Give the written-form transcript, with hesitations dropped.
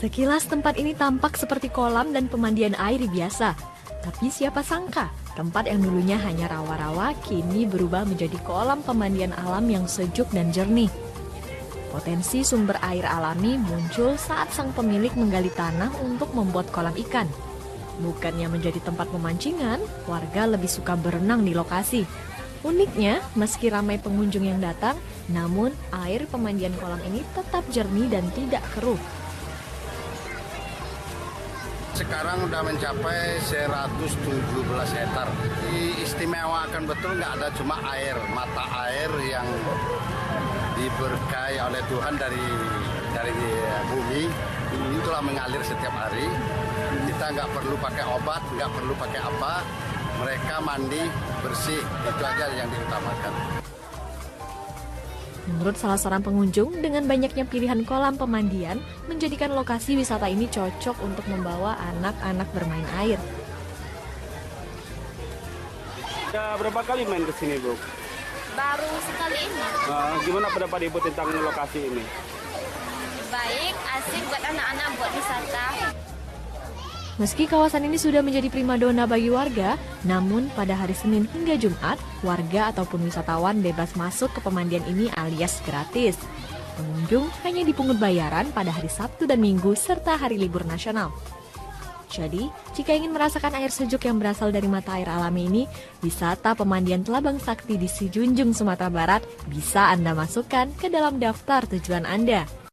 Sekilas tempat ini tampak seperti kolam dan pemandian air biasa. Tapi siapa sangka, tempat yang dulunya hanya rawa-rawa kini berubah menjadi kolam pemandian alam yang sejuk dan jernih. Potensi sumber air alami muncul saat sang pemilik menggali tanah untuk membuat kolam ikan. Bukannya menjadi tempat pemancingan, warga lebih suka berenang di lokasi. Uniknya, meski ramai pengunjung yang datang, namun air pemandian kolam ini tetap jernih dan tidak keruh. Sekarang udah mencapai 117 hektar. Diistimewakan betul, nggak ada cuma air, mata air yang diberkahi oleh Tuhan dari bumi. Itulah mengalir setiap hari. Kita nggak perlu pakai obat, nggak perlu pakai apa. Mereka mandi bersih, itu aja yang diutamakan. Menurut salah seorang pengunjung, dengan banyaknya pilihan kolam pemandian, menjadikan lokasi wisata ini cocok untuk membawa anak-anak bermain air. Ya, berapa kali main ke sini, Bu? Baru sekali ini. Gimana pendapat Ibu tentang lokasi ini? Baik, asik buat anak-anak buat wisata. Meski kawasan ini sudah menjadi primadona bagi warga, namun pada hari Senin hingga Jumat, warga ataupun wisatawan bebas masuk ke pemandian ini alias gratis. Pengunjung hanya dipungut bayaran pada hari Sabtu dan Minggu serta hari libur nasional. Jadi, jika ingin merasakan air sejuk yang berasal dari mata air alami ini, wisata pemandian Telabang Sakti di Sijunjung, Sumatera Barat bisa Anda masukkan ke dalam daftar tujuan Anda.